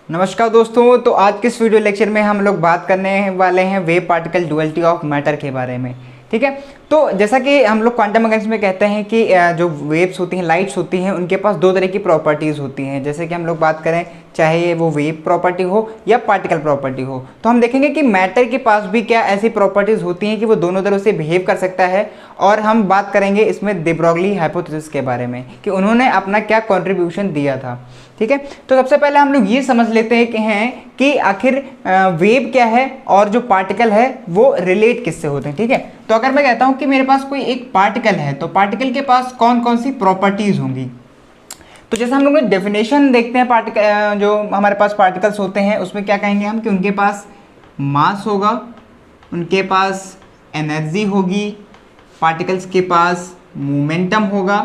नमस्कार दोस्तों। तो आज के इस वीडियो लेक्चर में हम लोग बात करने वाले हैं wave particle duality of matter के बारे में। ठीक है, तो जैसा कि हम लोग क्वांटम मैकेनिक्स में कहते हैं कि जो वेव्स होती हैं, लाइट्स होती हैं, उनके पास दो तरह की प्रॉपर्टीज़ होती हैं। जैसे कि हम लोग बात करें, चाहे वो वेव प्रॉपर्टी हो या पार्टिकल प्रॉपर्टी हो, तो हम देखेंगे कि मैटर के पास भी क्या ऐसी प्रॉपर्टीज़ होती हैं कि वो दोनों तरह से बिहेव कर सकता है। और हम बात करेंगे इसमें दे ब्रॉगली हाइपोथेसिस के बारे में कि उन्होंने अपना क्या कंट्रीब्यूशन दिया था। ठीक है, तो सबसे पहले हम लोग ये समझ लेते हैं कि आखिर वेव क्या है और जो पार्टिकल है वो रिलेट किससे होते हैं। ठीक है, तो अगर मैं कहता हूँ कि मेरे पास कोई एक पार्टिकल है तो पार्टिकल के पास कौन कौन सी प्रॉपर्टीज़ होंगी। तो जैसे हम लोग डेफिनेशन देखते हैं पार्टिकल, जो हमारे पास पार्टिकल्स होते हैं उसमें क्या कहेंगे हम कि उनके पास मास होगा, उनके पास एनर्जी होगी, पार्टिकल्स के पास मोमेंटम होगा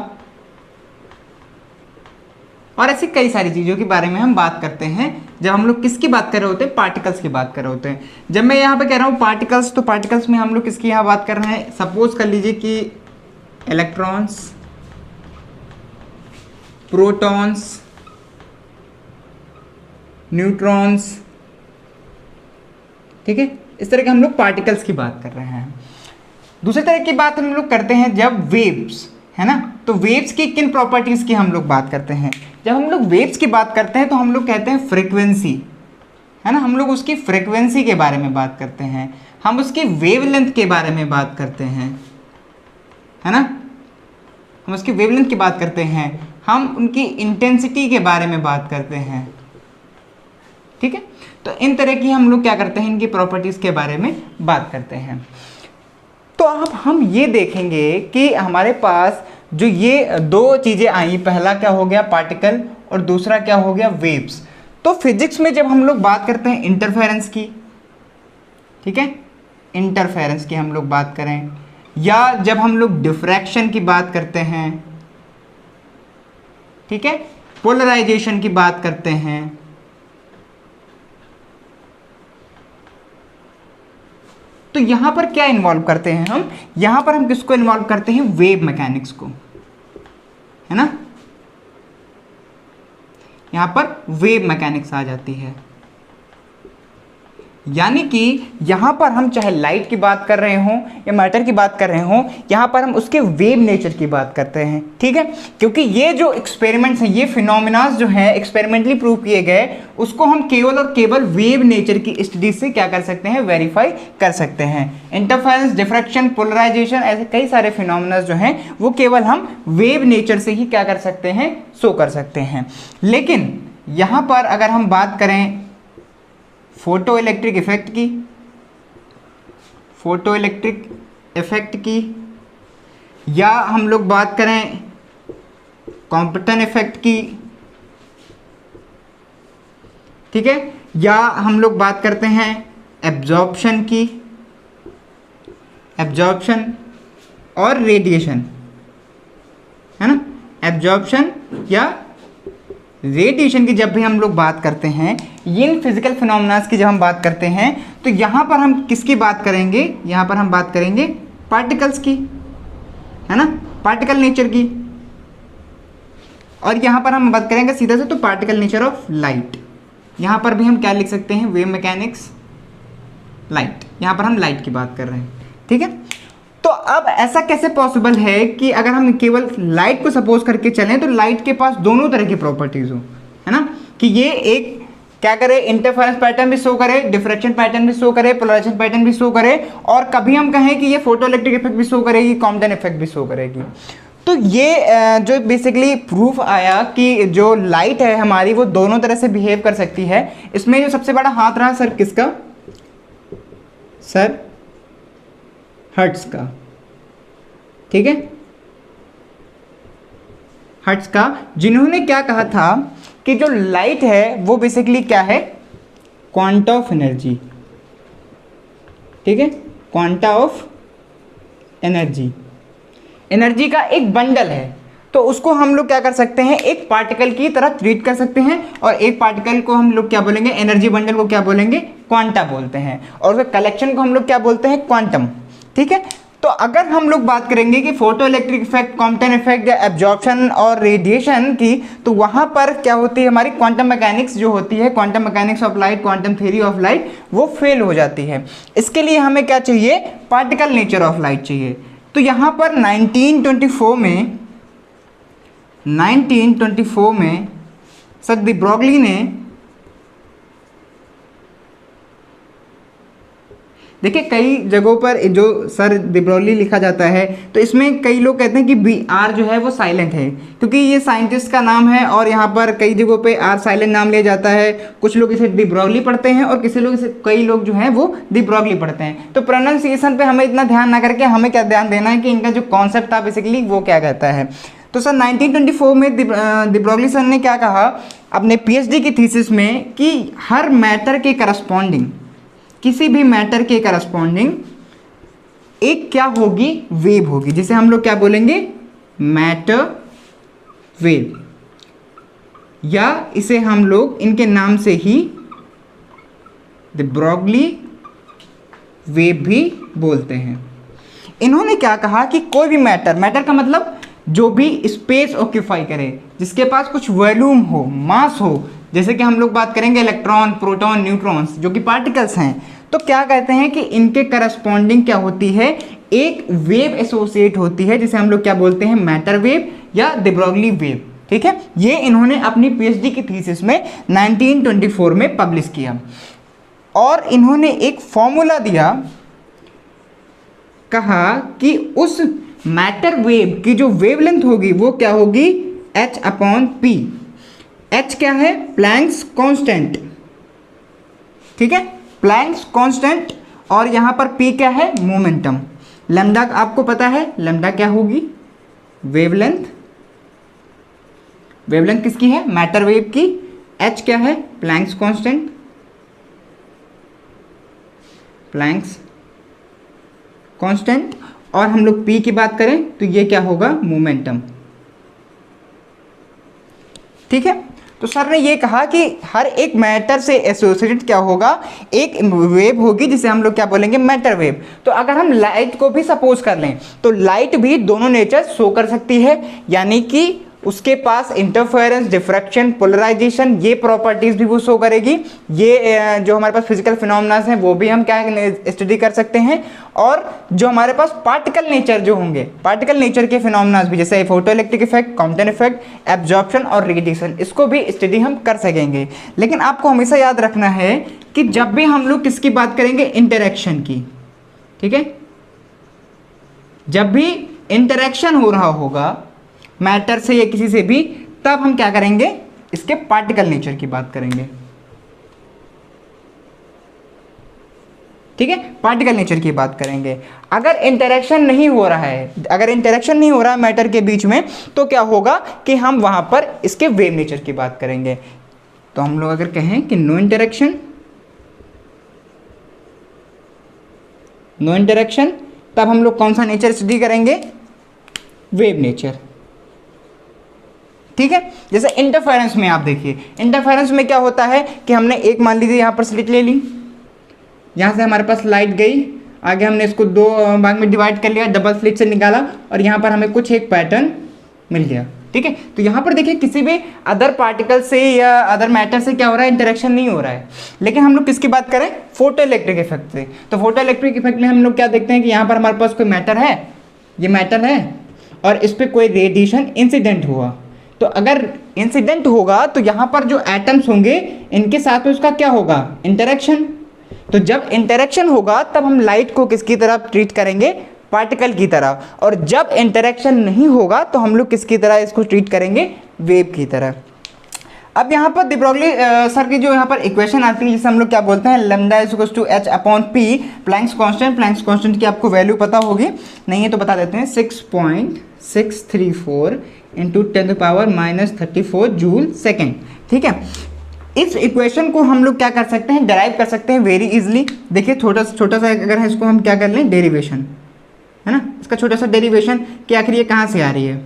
और ऐसी कई सारी चीज़ों के बारे में हम बात करते हैं जब हम लोग किसकी बात कर रहे होते हैं, पार्टिकल्स की बात कर रहे होते हैं। जब मैं यहाँ पे कह रहा हूँ पार्टिकल्स, तो पार्टिकल्स में हम लोग किसकी यहाँ बात कर रहे हैं। सपोज कर लीजिए कि इलेक्ट्रॉन्स, प्रोटॉन्स, न्यूट्रॉन्स, ठीक है, इस तरह के हम लोग पार्टिकल्स की बात कर रहे हैं। दूसरी तरह की बात हम लोग करते हैं जब वेव्स, है ना, तो वेव्स की किन प्रॉपर्टीज़ की हम लोग बात करते हैं। जब हम लोग वेव्स की बात करते हैं तो हम लोग कहते हैं फ्रीक्वेंसी, है ना, हम लोग उसकी फ्रीक्वेंसी के बारे में बात करते हैं, हम उसकी वेवलेंथ के बारे में बात करते हैं, है ना, हम उसकी वेवलेंथ की बात करते हैं, हम उनकी इंटेंसिटी के बारे में बात करते हैं। ठीक है, तो इन तरह की हम लोग क्या करते हैं, इनकी प्रॉपर्टीज़ के बारे में बात करते हैं। तो अब हम ये देखेंगे कि हमारे पास जो ये दो चीज़ें आई, पहला क्या हो गया पार्टिकल और दूसरा क्या हो गया वेव्स। तो फिजिक्स में जब हम लोग बात करते हैं इंटरफेरेंस की, ठीक है, इंटरफेरेंस की हम लोग बात करें, या जब हम लोग डिफ्रैक्शन की बात करते हैं, ठीक है, पोलराइजेशन की बात करते हैं, तो यहां पर क्या इन्वॉल्व करते हैं हम, यहां पर हम किसको इन्वॉल्व करते हैं, वेव मैकेनिक्स को, है ना, यहां पर वेव मैकेनिक्स आ जाती है। यानी कि यहां पर हम चाहे लाइट की बात कर रहे हों या मैटर की बात कर रहे हों, यहां पर हम उसके वेव नेचर की बात करते हैं। ठीक है, क्योंकि ये जो एक्सपेरिमेंट्स हैं, ये फिनोमिनास जो हैं एक्सपेरिमेंटली प्रूव किए गए, उसको हम केवल और केवल वेव नेचर की स्टडी से क्या कर सकते हैं, वेरीफाई कर सकते हैं। इंटरफेरेंस, डिफ्रैक्शन, पोलराइजेशन, ऐसे कई सारे फिनोमिनास जो हैं वो केवल हम वेव नेचर से ही क्या कर सकते हैं, शो कर सकते हैं। लेकिन यहां पर अगर हम बात करें फोटो इलेक्ट्रिक इफेक्ट की, फोटो इलेक्ट्रिक इफेक्ट की, या हम लोग बात करें कॉम्पटन इफेक्ट की, ठीक है, या हम लोग बात करते हैं एब्जॉर्प्शन की, एब्जॉर्प्शन और रेडिएशन, है ना, एब्जॉर्प्शन या रेडिएशन की जब भी हम लोग बात करते हैं, इन फिजिकल फिनोमेनास की जब हम बात करते हैं, तो यहाँ पर हम किसकी बात करेंगे, यहाँ पर हम बात करेंगे पार्टिकल्स की, है ना, पार्टिकल नेचर की। और यहाँ पर हम बात करेंगे सीधा से तो पार्टिकल नेचर ऑफ लाइट। यहाँ पर भी हम क्या लिख सकते हैं, वेव मैकेनिक्स लाइट, यहाँ पर हम लाइट की बात कर रहे हैं। ठीक है, तो अब ऐसा कैसे पॉसिबल है कि अगर हम केवल लाइट को सपोज करके चलें तो लाइट के पास दोनों तरह की प्रॉपर्टीज हो, है ना, कि ये एक क्या करे, इंटरफेरेंस पैटर्न भी शो करे, डिफ्रैक्शन पैटर्न भी शो करे, पोलराइजेशन पैटर्न भी शो करे, और कभी हम कहें कि ये फोटो इलेक्ट्रिक इफेक्ट भी शो करेगी, कॉम्पटन इफेक्ट भी शो करेगी। तो ये जो बेसिकली प्रूफ आया कि जो लाइट है हमारी वो दोनों तरह से बिहेव कर सकती है। इसमें जो सबसे बड़ा हाथ रहा सर किसका, सर हर्ट्ज का, ठीक है, हर्ट्ज का, जिन्होंने क्या कहा था कि जो लाइट है वो बेसिकली क्या है, क्वांटा ऑफ एनर्जी, ठीक है, क्वांटा ऑफ एनर्जी, एनर्जी का एक बंडल है। तो उसको हम लोग क्या कर सकते हैं, एक पार्टिकल की तरह ट्रीट कर सकते हैं, और एक पार्टिकल को हम लोग क्या बोलेंगे, एनर्जी बंडल को क्या बोलेंगे, क्वांटा बोलते हैं, और उसके कलेक्शन को हम लोग क्या बोलते हैं, क्वांटम। ठीक है, तो अगर हम लोग बात करेंगे कि photo electric effect, Compton effect या एब्जॉर्प्शन और रेडिएशन की, तो वहाँ पर क्या होती है, हमारी क्वांटम मैकेनिक्स जो होती है, quantum mechanics of light, quantum theory of light, वो फेल हो जाती है। इसके लिए हमें क्या चाहिए, पार्टिकल नेचर ऑफ लाइट चाहिए। तो यहाँ पर 1924 में सर डी ब्रॉगली ने, देखिए कई जगहों पर जो सर डी ब्रॉगली लिखा जाता है तो इसमें कई लोग कहते हैं कि बी आर जो है वो साइलेंट है, क्योंकि ये साइंटिस्ट का नाम है और यहाँ पर कई जगहों पे आर साइलेंट नाम लिया जाता है। कुछ लोग इसे डी ब्रॉगली पढ़ते हैं और कई लोग जो हैं वो डी ब्रॉगली पढ़ते हैं। तो प्रोनाउंसिएशन पे हमें इतना ध्यान ना करके हमें क्या ध्यान देना है कि इनका जो कॉन्सेप्ट था बेसिकली वो क्या कहता है। तो सर 1924 में डी ब्रॉगली सर ने क्या कहा अपने पीएचडी की थीसिस में कि हर मैटर के करस्पॉन्डिंग, किसी भी मैटर के करस्पॉन्डिंग एक क्या होगी, वेव होगी, जिसे हम लोग क्या बोलेंगे, मैटर वेव, या इसे हम लोग इनके नाम से ही डी ब्रॉगली वेव भी बोलते हैं। इन्होंने क्या कहा कि कोई भी मैटर का मतलब जो भी स्पेस ऑक्यूपाई करे, जिसके पास कुछ वॉल्यूम हो, मास हो, जैसे कि हम लोग बात करेंगे इलेक्ट्रॉन, प्रोटॉन, न्यूट्रॉन्स जो कि पार्टिकल्स हैं, तो क्या कहते हैं कि इनके करस्पॉन्डिंग क्या होती है, एक वेव एसोसिएट होती है, जिसे हम लोग क्या बोलते हैं, मैटर वेव या डी ब्रॉगली वेव। ठीक है, ये इन्होंने अपनी पीएचडी की थीसिस में 1924 में पब्लिश किया और इन्होंने एक फॉर्मूला दिया, कहा कि उस मैटर वेव की जो वेवलेंथ होगी वो क्या होगी, h/p। h क्या है, प्लैंक्स कांस्टेंट, ठीक है, प्लैंक्स कांस्टेंट, और यहां पर p क्या है, मोमेंटम। लैम्डा आपको पता है, लैम्डा क्या होगी, वेवलेंथ। वेवलेंथ किसकी है, मैटर वेव की। h क्या है, प्लैंक्स कांस्टेंट, प्लैंक्स कांस्टेंट, और हम लोग p की बात करें तो ये क्या होगा, मोमेंटम। ठीक है, तो सर ने ये कहा कि हर एक मैटर से एसोसिएटेड क्या होगा, एक वेव होगी, जिसे हम लोग क्या बोलेंगे, मैटर वेव। तो अगर हम लाइट को भी सपोज कर लें तो लाइट भी दोनों नेचर शो कर सकती है, यानी कि उसके पास इंटरफेरेंस, डिफ्रैक्शन, पोलराइजेशन, ये प्रॉपर्टीज भी वो शो करेगी। ये जो हमारे पास फिजिकल फिनोमेनास हैं वो भी हम क्या स्टडी कर सकते हैं, और जो हमारे पास पार्टिकल नेचर जो होंगे, पार्टिकल नेचर के फिनोमेनास भी, जैसे photo electric effect, Compton effect, absorption और रेडिएशन, इसको भी स्टडी हम कर सकेंगे। लेकिन आपको हमेशा याद रखना है कि जब भी हम लोग किसकी बात करेंगे, इंटरेक्शन की, ठीक है, जब भी इंटरेक्शन हो रहा होगा मैटर से या किसी से भी, तब हम क्या करेंगे, इसके पार्टिकल नेचर की बात करेंगे। ठीक है, पार्टिकल नेचर की बात करेंगे। अगर इंटरेक्शन नहीं हो रहा है, अगर इंटरेक्शन नहीं हो रहा है मैटर के बीच में, तो क्या होगा कि हम वहां पर इसके वेव नेचर की बात करेंगे। तो हम लोग अगर कहें कि नो इंटरेक्शन, नो इंटरेक्शन, तब हम लोग कौन सा नेचर स्टडी करेंगे, वेव नेचर। ठीक है, जैसे इंटरफेरेंस में आप देखिए, इंटरफेरेंस में क्या होता है कि हमने एक, मान लीजिए यहाँ पर स्लिट ले ली, यहाँ से हमारे पास लाइट गई, आगे हमने इसको दो भाग में डिवाइड कर लिया, डबल स्लिट से निकाला, और यहाँ पर हमें कुछ एक पैटर्न मिल गया। ठीक है, तो यहाँ पर देखिए किसी भी अदर पार्टिकल से या अदर मैटर से क्या हो रहा है, इंटरेक्शन नहीं हो रहा है। लेकिन हम लोग किसकी बात करें, फोटो इलेक्ट्रिक इफेक्ट से। तो फोटो इलेक्ट्रिक इफेक्ट में हम लोग क्या देखते हैं कि यहाँ पर हमारे पास कोई मैटर है, ये मैटर है, और इस पर कोई रेडिएशन इंसिडेंट हुआ। तो अगर इंसिडेंट होगा तो यहाँ पर जो एटम्स होंगे इनके साथ में उसका क्या होगा, इंटरेक्शन। तो जब इंटरेक्शन होगा तब हम लाइट को किसकी तरह ट्रीट करेंगे, पार्टिकल की तरह, और जब इंटरेक्शन नहीं होगा तो हम लोग किसकी तरह इसको ट्रीट करेंगे, वेव की तरह। अब यहाँ पर डी ब्रॉगली सर की जो यहाँ पर इक्वेशन आती है, जिसे हम लोग क्या बोलते हैं, lambda is equals to h/p, Planck's constant. Planck's constant की आपको वैल्यू पता होगी, नहीं है तो बता देते हैं, 6.634 इंटू 10⁻³ जूल सेकेंड। ठीक है, इस इक्वेशन को हम लोग क्या कर सकते हैं, डराइव कर सकते हैं वेरी इजीली। देखिए छोटा सा अगर है, इसको हम क्या कर लें, डेरिवेशन, है ना, इसका छोटा सा डेरिवेशन कि आखिर ये कहाँ से आ रही है।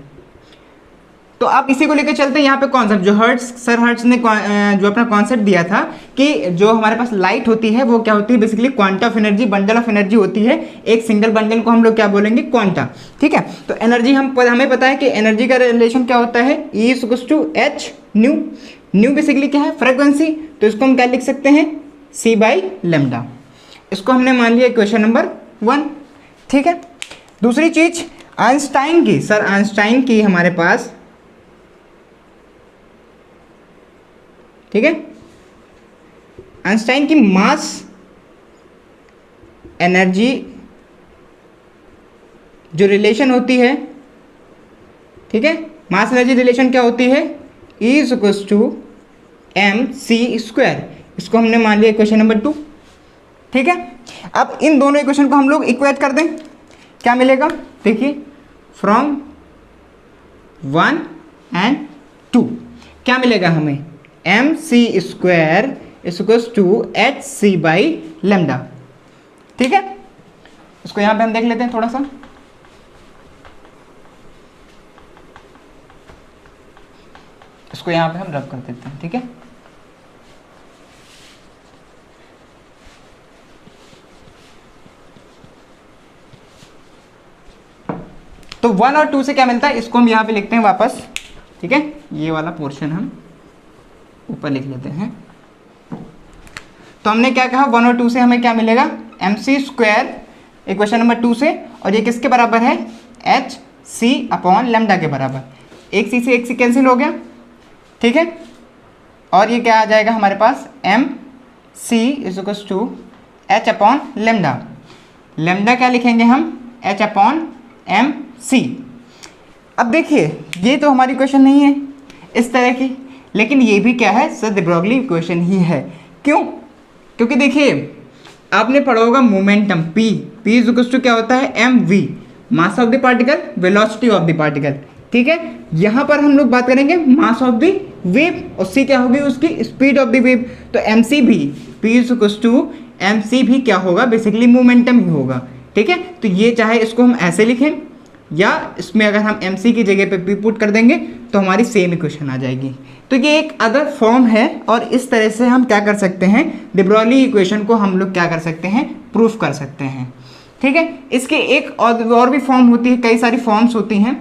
तो आप इसी को लेकर चलते हैं यहाँ पे कॉन्सेप्ट जो सर हर्ट्ज ने जो अपना कॉन्सेप्ट दिया था कि जो हमारे पास लाइट होती है वो क्या होती है, basically quanta of energy, bundle of energy होती है। एक सिंगल बंडल को हम लोग क्या बोलेंगे, क्वांटा। ठीक है, तो एनर्जी हमें पता है कि एनर्जी का रिलेशन क्या होता है, E equals to H nu. Nu basically क्या है, फ्रीक्वेंसी, तो इसको हम क्या लिख सकते हैं, C बाई लेमडा। इसको हमने मान लिया इक्वेशन नंबर 1। ठीक है, दूसरी चीज आइंस्टाइन की, सर आइंस्टाइन की हमारे पास, ठीक है, आइंस्टाइन की मास एनर्जी जो रिलेशन होती है, ठीक है, मास एनर्जी रिलेशन क्या होती है, E इक्वल्स टू mc²। इसको हमने मान लिया इक्वेशन नंबर 2। ठीक है, अब इन दोनों इक्वेशन को हम लोग इक्वेट कर दें, क्या मिलेगा, देखिए फ्रॉम 1 एंड 2 क्या मिलेगा हमें, mc² equals to hc by lambda. ठीक है, इसको यहां पे हम देख लेते हैं थोड़ा सा। इसको यहां पे हम रब कर देते हैं। ठीक है, तो 1 और 2 से क्या मिलता है, इसको हम यहाँ पे लिखते हैं वापस। ठीक है, ये वाला पोर्शन हम ऊपर लिख लेते हैं। तो हमने क्या कहा, 1 और 2 से हमें क्या मिलेगा, mc² इक्वेशन नंबर 2 से, और ये किसके बराबर है, hc अपॉन लेमडा के बराबर। एक c से एक c कैंसिल हो गया। ठीक है, और ये क्या आ जाएगा हमारे पास, mc equals to h upon lambda. Lambda क्या लिखेंगे हम, h अपॉन mc। अब देखिए ये तो हमारी इक्वेशन नहीं है इस तरह की, लेकिन ये भी क्या है, सर de Broglie इक्वेशन ही है। क्यों, क्योंकि देखिए आपने पढ़ा होगा मोमेंटम p इक्वल्स टू क्या होता है, mv, mass of the particle, velocity of the particle. ठीक है, यहाँ पर हम लोग बात करेंगे मास ऑफ द वेव, और c क्या होगी, उसकी स्पीड ऑफ द वेव। तो mc भी, p इक्वल्स टू mc भी क्या होगा, बेसिकली मोमेंटम ही होगा। ठीक है, तो ये चाहे इसको हम ऐसे लिखें, या इसमें अगर हम mc की जगह पे p पुट कर देंगे तो हमारी सेम इक्वेशन आ जाएगी। तो ये एक अदर फॉर्म है, और इस तरह से हम क्या कर सकते हैं, de Broglie इक्वेशन को हम लोग क्या कर सकते हैं, प्रूफ कर सकते हैं। ठीक है, इसकी एक और भी फॉर्म होती है, कई सारी फॉर्म्स होती हैं।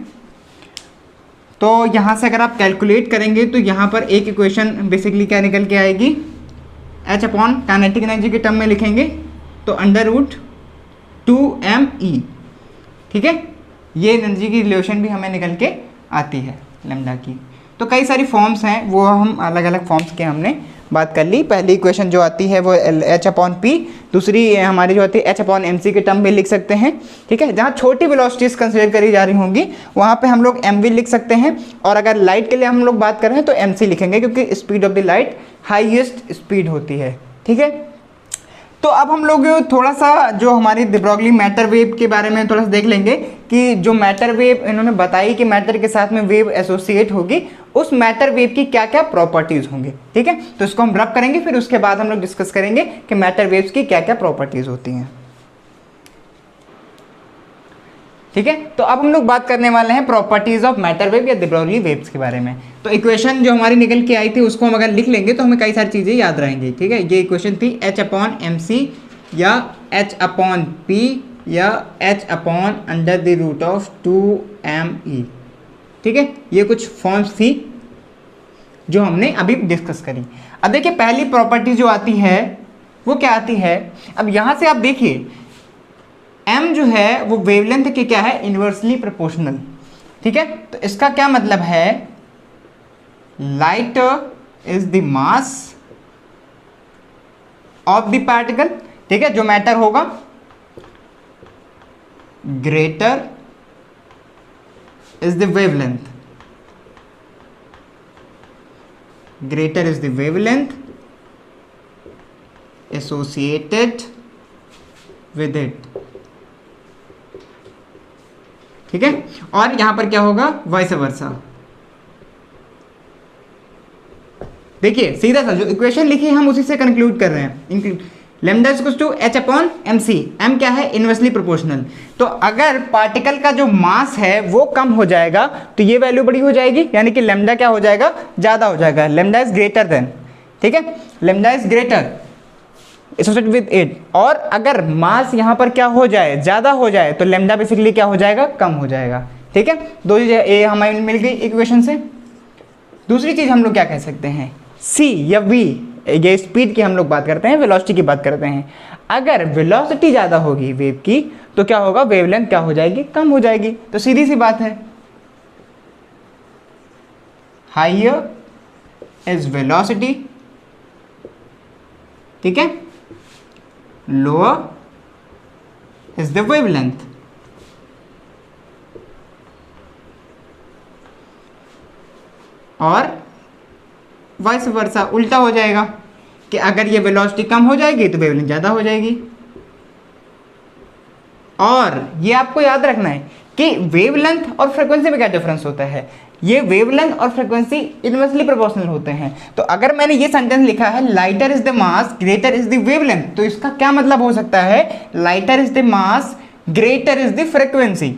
तो यहाँ से अगर आप कैलकुलेट करेंगे तो यहाँ पर एक इक्वेशन बेसिकली क्या निकल के आएगी, h अपॉन काइनेटिक एनर्जी के टर्म में लिखेंगे तो √2me। ठीक है, ये एनर्जी की रिलेशन भी हमें निकल के आती है लेमडा की। तो कई सारी फॉर्म्स हैं, वो हम अलग अलग फॉर्म्स के हमने बात कर ली। पहली इक्वेशन जो आती है वो h अपॉन p, दूसरी हमारी जो आती है h अपॉन mc के टर्म में लिख सकते हैं। ठीक है, जहाँ छोटी वेलोसिटीज कंसीडर करी जा रही होंगी वहाँ पे हम लोग mv लिख सकते हैं, और अगर लाइट के लिए हम लोग बात कर रहे हैं तो mc लिखेंगे, क्योंकि speed of the light highest speed होती है। ठीक है, तो अब हम लोग थोड़ा सा जो हमारी de Broglie मैटर वेव के बारे में थोड़ा सा देख लेंगे कि जो मैटर वेव इन्होंने बताई कि मैटर के साथ में वेव एसोसिएट होगी, उस मैटर वेव की क्या क्या प्रॉपर्टीज होंगे। ठीक है, तो इसको हम रब करेंगे, फिर उसके बाद हम लोग डिस्कस करेंगे कि मैटर वेव्स की क्या क्या प्रॉपर्टीज होती हैं। ठीक है, तो अब हम लोग बात करने वाले हैं प्रॉपर्टीज ऑफ मैटर वेव या de Broglie वेव्स के बारे में। तो इक्वेशन जो हमारी निकल के आई थी उसको हम अगर लिख लेंगे तो हमें कई सारी चीज़ें याद रहेंगी। ठीक है, ये इक्वेशन थी h अपॉन mc या h अपॉन p या h अपॉन √2me। ठीक है, ये कुछ फॉर्म्स थी जो हमने अभी डिस्कस करी। अब देखिए पहली प्रॉपर्टी जो आती है वो क्या आती है, अब यहाँ से आप देखिए m जो है वो वेवलेंथ के क्या है, इनवर्सली प्रोपोर्शनल। ठीक है, तो इसका क्या मतलब है, light is the mass of the particle. ठीक है, जो मैटर होगा, greater is the wavelength, greater is the wavelength associated with it। ठीक है, और यहां पर क्या होगा, वाइस वर्सा। देखिए सीधा सा जो इक्वेशन लिखी है हम उसी से कंक्लूड कर रहे हैं, lambda equals to H upon M C. M क्या है? Inversely proportional. तो अगर पार्टिकल का जो मास है वो कम हो जाएगा तो ये वैल्यू बड़ी हो जाएगी, यानी कि लैम्डा क्या हो जाएगा? ज़्यादा हो जाएगा। लैम्डा इज ग्रेटर देन, ठीक है, lambda is greater associated with it. और अगर मास यहाँ पर क्या हो जाए? ज़्यादा हो जाए तो लैम्डा बेसिकली क्या हो जाएगा? कम हो जाएगा, ठीक है। दो चीज़ें ए हमें मिल गई इक्वेशन से। दूसरी चीज़ हम लोग क्या कह सकते हैं? सी या वी, ये स्पीड की हम लोग बात करते हैं, वेलोसिटी की बात करते हैं। अगर वेलोसिटी ज़्यादा होगी वेव की तो क्या होगा? वेवलेंथ क्या हो जाएगी? कम हो जाएगी। तो सीधी सी बात है, हाइयर इज वेलोसिटी, ठीक है, लोअर इज द वेवलेंथ। और वाइस वर्सा, उल्टा हो जाएगा कि अगर ये वेलोसिटी कम हो जाएगी तो वेवलेंथ ज़्यादा हो जाएगी। और ये आपको याद रखना है कि वेवलेंथ और फ्रीक्वेंसी में क्या डिफरेंस होता है। ये वेवलेंथ और फ्रीक्वेंसी इनवर्सली प्रोपोर्शनल होते हैं। तो अगर मैंने ये सेंटेंस लिखा है lighter is the mass greater is the wavelength, तो इसका क्या मतलब हो सकता है? Lighter is the mass greater is the frequency,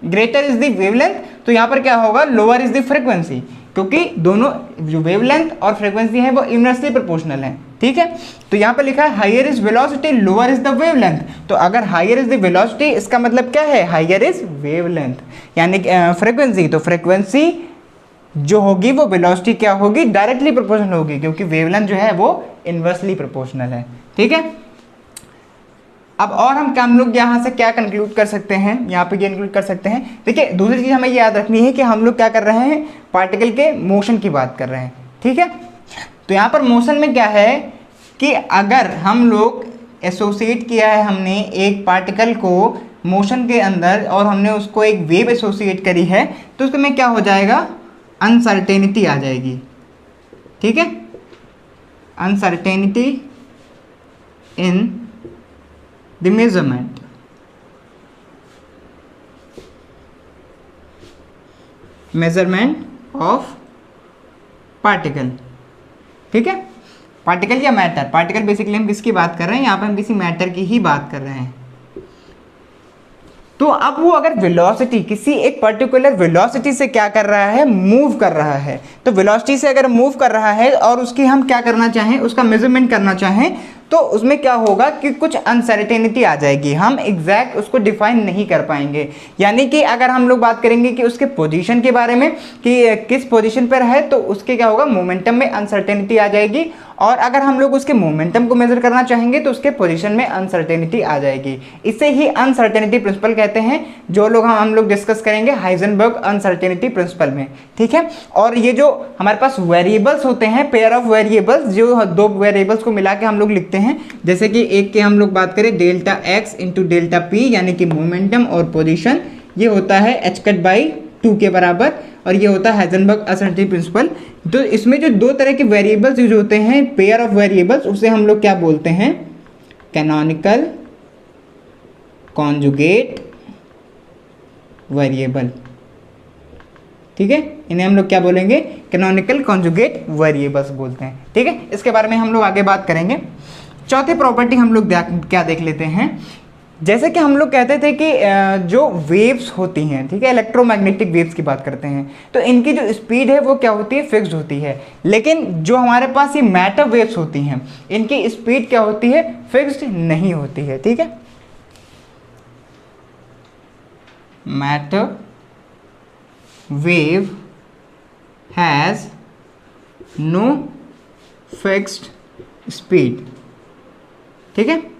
greater is the wavelength, तो यहाँ पर क्या होगा? लोअर इज द फ्रीक्वेंसी, क्योंकि दोनों जो वेवलेंथ और फ्रीक्वेंसी है वो इनवर्सली प्रोपोर्शनल है, ठीक है। तो यहाँ पर लिखा है higher is velocity lower is the wavelength. तो अगर हाइयर इज द वेलोसिटी, इसका मतलब क्या है? हाइयर इज वेवलेंथ, यानी फ्रीक्वेंसी। तो फ्रीक्वेंसी जो होगी वो वेलोसिटी क्या होगी? डायरेक्टली प्रोपोर्शनल होगी, क्योंकि वेवलेंथ जो है वो इनवर्सली प्रोपोर्शनल है, ठीक है। अब और हम लोग यहाँ से क्या कंक्लूड कर सकते हैं? यहाँ पे ये इंक्लूड कर सकते हैं, देखिए दूसरी चीज़ हमें याद रखनी है कि हम लोग क्या कर रहे हैं? पार्टिकल के मोशन की बात कर रहे हैं, ठीक है। तो यहाँ पर मोशन में क्या है कि अगर हम लोग एसोसिएट किया है हमने एक पार्टिकल को मोशन के अंदर और हमने उसको एक वेव एसोसिएट करी है, तो उसमें क्या हो जाएगा? अनसर्टेनिटी आ जाएगी, ठीक है, uncertainty in the measurement. Measurement of particle, ठीक है, पार्टिकल या मैटर। पार्टिकल बेसिकली हम किसकी बात कर रहे हैं? यहाँ पर हम किसी मैटर की ही बात कर रहे हैं। तो अब वो अगर वेलोसिटी किसी एक पर्टिकुलर वेलोसिटी से क्या कर रहा है? मूव कर रहा है। तो वेलोसिटी से अगर मूव कर रहा है और उसकी हम क्या करना चाहें? उसका मेजरमेंट करना चाहें, तो उसमें क्या होगा कि कुछ अनसर्टेनिटी आ जाएगी, हम एग्जैक्ट उसको डिफाइन नहीं कर पाएंगे। यानी कि अगर हम लोग बात करेंगे कि उसके पोजीशन के बारे में कि किस पोजीशन पर है, तो उसके क्या होगा? मोमेंटम में अनसर्टेनिटी आ जाएगी। और अगर हम लोग उसके मोमेंटम को मेजर करना चाहेंगे तो उसके पोजीशन में अनसर्टेनिटी आ जाएगी। इसे ही अनसर्टेनिटी प्रिंसिपल कहते हैं, जो लोग हम लोग डिस्कस करेंगे हाइजेनबर्ग अनसर्टेनिटी प्रिंसिपल में, ठीक है। और ये जो हमारे पास वेरिएबल्स होते हैं, पेयर ऑफ वेरिएबल्स, जो दो वेरिएबल्स को मिला के हम लोग लिखते हैं, जैसे कि एक के हम लोग बात करें delta x into delta P, यानी कि मोमेंटम और पोजीशन, ये होता है एच कट बाई 2 के बराबर, और ये होता है हाइजेनबर्ग अनसर्टेनिटी प्रिंसिपल। तो इसमें जो दो तरह के वेरिएबल्स यूज होते हैं, पेयर ऑफ वेरिएबल्स, उसे हम लोग क्या बोलते हैं? कैनोनिकल कॉन्जुगेट वेरिएबल, ठीक है, इन्हें हम लोग क्या बोलेंगे? कैनोनिकल कॉन्जुगेट वेरिएबल्स बोलते हैं, ठीक है। इसके बारे में हम लोग आगे बात करेंगे। चौथी प्रॉपर्टी हम लोग क्या देख लेते हैं। जैसे कि हम लोग कहते थे कि जो वेव्स होती हैं, ठीक है, इलेक्ट्रोमैग्नेटिक वेव्स की बात करते हैं, तो इनकी जो स्पीड है वो क्या होती है? फिक्स्ड होती है। लेकिन जो हमारे पास ये मैटर वेव्स होती हैं, इनकी स्पीड क्या होती है? फिक्स्ड नहीं होती है, ठीक है। Matter wave has no fixed speed, ठीक है।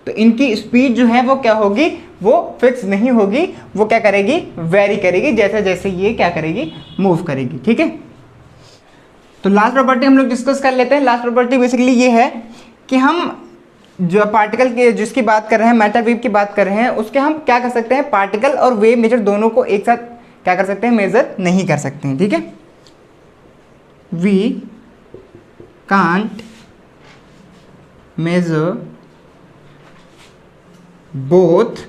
तो इनकी स्पीड जो है वो क्या होगी? वो फिक्स नहीं होगी, वो क्या करेगी? वेरी करेगी, जैसे जैसे ये क्या करेगी? मूव करेगी, ठीक है। तो लास्ट प्रॉपर्टी हम लोग डिस्कस कर लेते हैं। लास्ट प्रॉपर्टी बेसिकली ये है कि हम जो पार्टिकल के जिसकी बात कर रहे हैं, मैटर वेव की बात कर रहे हैं, उसके हम क्या कर सकते हैं? पार्टिकल और वेव मेजर दोनों को एक साथ क्या कर सकते हैं? मेजर नहीं कर सकते हैं, ठीक है। We can't measure both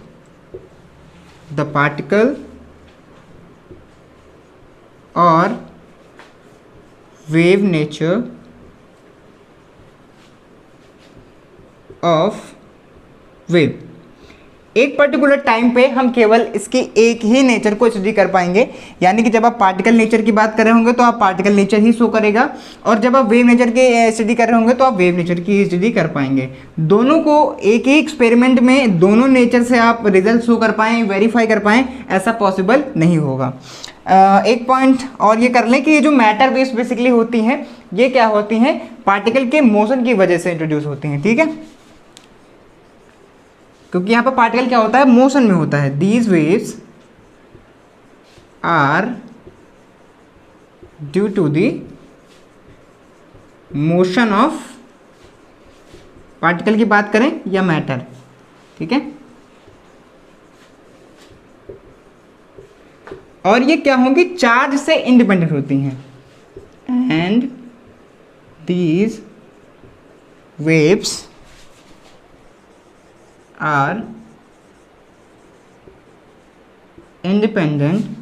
the particle or wave nature of wave. एक पर्टिकुलर टाइम पे हम केवल इसकी एक ही नेचर को स्टडी कर पाएंगे, यानी कि जब आप पार्टिकल नेचर की बात कर रहे होंगे तो आप पार्टिकल नेचर ही शो करेगा, और जब आप वेव नेचर की स्टडी कर रहे होंगे तो आप वेव नेचर की स्टडी कर पाएंगे। दोनों को एक ही एक्सपेरिमेंट में दोनों नेचर से आप रिजल्ट शो कर पाएँ, वेरीफाई कर पाएँ, ऐसा पॉसिबल नहीं होगा। एक पॉइंट और ये कर लें कि ये जो मैटर वेव्स बेसिकली होती हैं, ये क्या होती हैं, पार्टिकल के मोशन की वजह से इंट्रोड्यूस होती हैं, ठीक है, क्योंकि यहाँ पर पार्टिकल क्या होता है, मोशन में होता है। These waves are due to the motion of, particle की बात करें या मैटर, ठीक है। और ये क्या होंगी, चार्ज से इंडिपेंडेंट होती हैं। And these waves are independent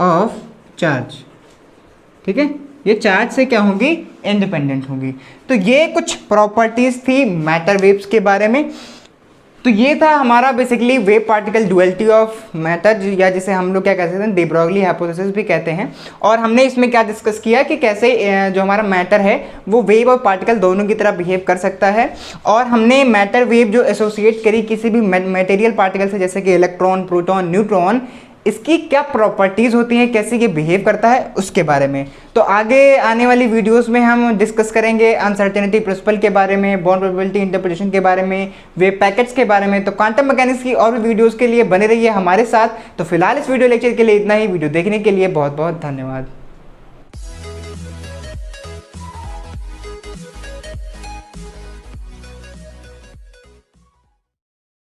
of charge, ठीक है, ये चार्ज से क्या होंगी, इंडिपेंडेंट होंगी। तो ये कुछ प्रॉपर्टीज थी मैटर वेव्स के बारे में। तो ये था हमारा basically wave particle duality of matter, या जिसे हम लोग क्या कहते हैं, दे ब्रॉगली हाइपोथेसिस भी कहते हैं। और हमने इसमें क्या डिस्कस किया कि कैसे जो हमारा मैटर है वो वेव और पार्टिकल दोनों की तरह बिहेव कर सकता है। और हमने मैटर वेव जो एसोसिएट करी किसी भी मटेरियल पार्टिकल से, जैसे कि इलेक्ट्रॉन, प्रोटॉन, न्यूट्रॉन, इसकी क्या प्रॉपर्टीज़ होती हैं, कैसे ये बिहेव करता है, उसके बारे में। तो आगे आने वाली वीडियोस में हम डिस्कस करेंगे अनसर्टेनिटी प्रिंसिपल के बारे में, बॉन्ड प्रोबेबिलिटी इंटरप्रिटेशन के बारे में, वेव पैकेट्स के बारे में। तो क्वांटम मैकेनिक्स की और भी वीडियोस के लिए बने रहिए हमारे साथ। तो फिलहाल इस वीडियो लेक्चर के लिए इतना ही। वीडियो देखने के लिए बहुत बहुत धन्यवाद।